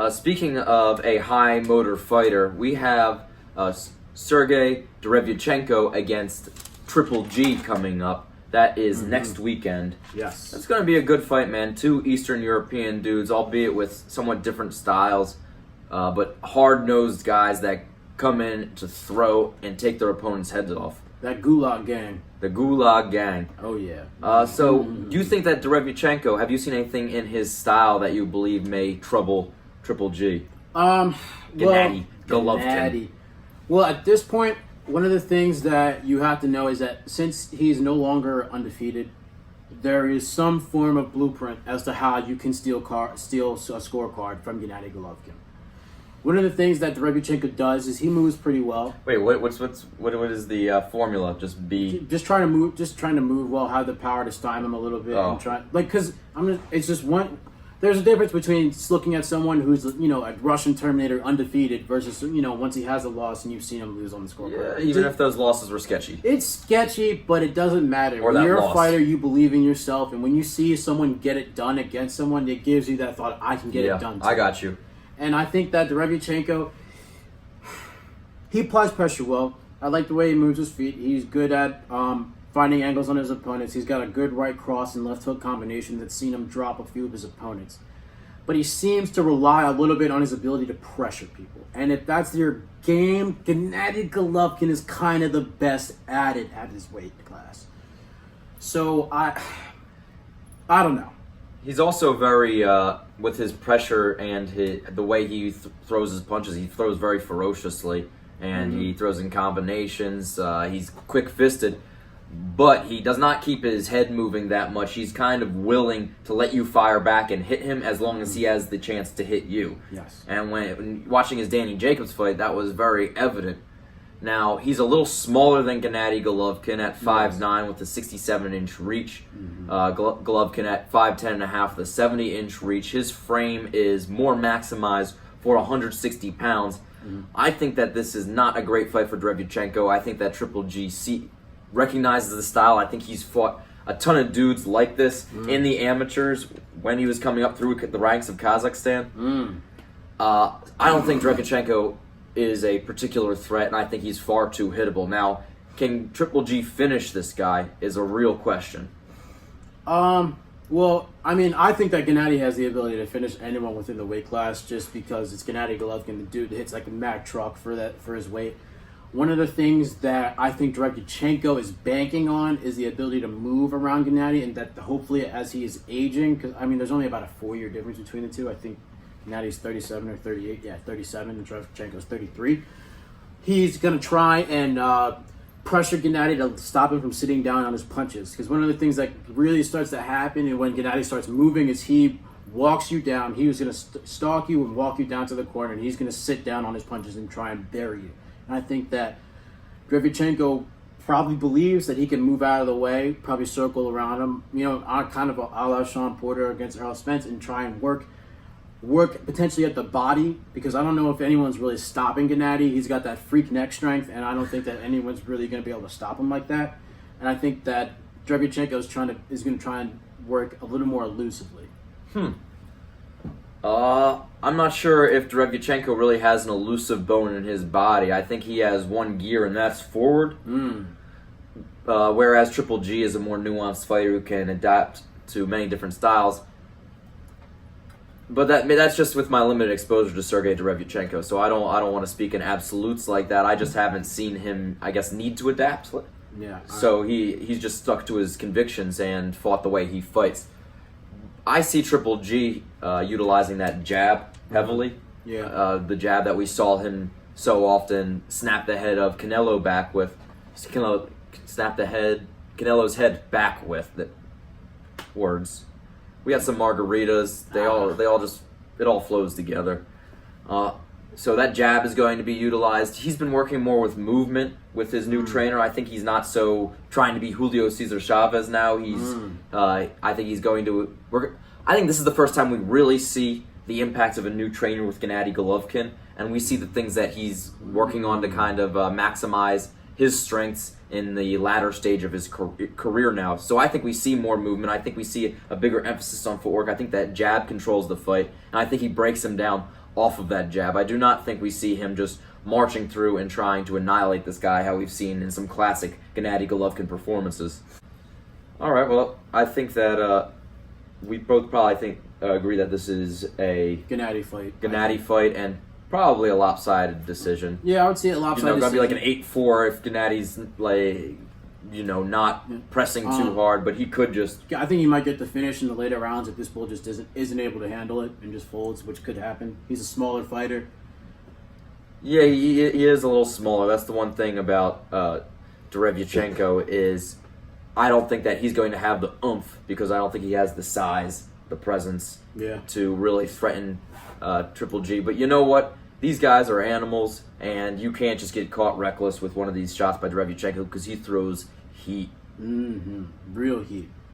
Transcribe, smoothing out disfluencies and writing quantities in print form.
Speaking of a high motor fighter, we have Sergey Derevyanchenko against Triple G coming up. That is next weekend. Yes. That's going to be a good fight, man. Two Eastern European dudes, albeit with somewhat different styles, but hard-nosed guys that come in to throw and take their opponent's heads off. That Gulag gang. The Gulag gang. Oh, yeah. Do you think that Derevyanchenko, have you seen anything in his style that you believe may trouble Triple G? Gennady Golovkin. Well, at this point, one of the things that you have to know is that since he's no longer undefeated, there is some form of blueprint as to how you can steal a scorecard from Gennady Golovkin. One of the things that Derevyanchenko does is he moves pretty well. Wait, what is the formula? Just trying to move well, have the power to stymie him a little bit, and try it's just one. There's a difference between looking at someone who's a Russian Terminator undefeated versus once he has a loss and you've seen him lose on the scoreboard. Yeah, even if those losses were sketchy. It's sketchy, but it doesn't matter. Or when you're loss. a fighter, you believe in yourself, and when you see someone get it done against someone, it gives you that thought, I can get it done too. I got you. And I think that Derevyanchenko, he applies pressure well. I like the way he moves his feet. He's good at finding angles on his opponents. He's got a good right cross and left hook combination that's seen him drop a few of his opponents. But he seems to rely a little bit on his ability to pressure people. And if that's your game, Gennady Golovkin is kind of the best at it at his weight class. So I don't know. He's also very, with his pressure and the way he throws his punches, he throws very ferociously, and he throws in combinations. He's quick-fisted, but he does not keep his head moving that much. He's kind of willing to let you fire back and hit him as long as he has the chance to hit you. Yes. And when watching his Danny Jacobs fight, that was very evident. Now, he's a little smaller than Gennady Golovkin at 5'9" with a 67-inch reach. Golovkin at 5'10.5" with a 70-inch reach. His frame is more maximized for 160 pounds. I think that this is not a great fight for Derevyanchenko. I think that Triple G recognizes the style. I think he's fought a ton of dudes like this in the amateurs when he was coming up through the ranks of Kazakhstan. I don't think Derevyanchenko is a particular threat, and I think he's far too hittable. Now, can Triple G finish this guy is a real question. Well, I mean, I think that Gennady has the ability to finish anyone within the weight class just because it's Gennady Golovkin. The dude hits like a Mack truck for his weight. One of the things that I think Derevyanchenko is banking on is the ability to move around Gennady, and that hopefully as he is aging, because I mean, there's only about a 4-year difference between the two. I think Gennady's 37 or 38. Yeah, 37, and Derevyanchenko's 33. He's going to try and pressure Gennady to stop him from sitting down on his punches. Because one of the things that really starts to happen and when Gennady starts moving is he walks you down. He was going to stalk you and walk you down to the corner, and he's going to sit down on his punches and try and bury you. And I think that Derevyanchenko probably believes that he can move out of the way, probably circle around him, kind of a la Sean Porter against Errol Spence, and try and work potentially at the body, because I don't know if anyone's really stopping Gennady. He's got that freak neck strength, and I don't think that anyone's really going to be able to stop him like that. And I think that Derevyanchenko is going to try and work a little more elusively. I'm not sure if Derevyanchenko really has an elusive bone in his body. I think he has one gear, and that's forward. Whereas Triple G is a more nuanced fighter who can adapt to many different styles. But that's just with my limited exposure to Sergey Derevyanchenko. So I don't want to speak in absolutes like that. I just haven't seen him, I guess, need to adapt. Yeah. So he's just stuck to his convictions and fought the way he fights. I see Triple G utilizing that jab heavily. Yeah. The jab that we saw him so often snap the head of Canelo back with. Snap Canelo's head back with. Words. We had some margaritas. It all flows together. So that jab is going to be utilized. He's been working more with movement with his new trainer. I think he's not so trying to be Julio Cesar Chavez now. I think he's going to work. I think this is the first time we really see the impact of a new trainer with Gennady Golovkin, and we see the things that he's working on to kind of maximize his strengths in the latter stage of his career now. So I think we see more movement. I think we see a bigger emphasis on footwork. I think that jab controls the fight, and I think he breaks him down off of that jab. I do not think we see him just marching through and trying to annihilate this guy, how we've seen in some classic Gennady Golovkin performances. All right, well, I think that we both probably agree that this is a Gennady fight. Gennady fight, and probably a lopsided decision. Yeah, I would say a lopsided It's gonna be like decision. an 8-4 if Gennady's like, not pressing too hard, but he could just. I think he might get the finish in the later rounds if this bull just isn't able to handle it and just folds, which could happen. He's a smaller fighter. Yeah, he is a little smaller. That's the one thing about Derevyanchenko is I don't think that he's going to have the oomph because I don't think he has the size, the presence to really threaten Triple G. But you know what? These guys are animals, and you can't just get caught reckless with one of these shots by Derevyanchenko because he throws heat. Real heat.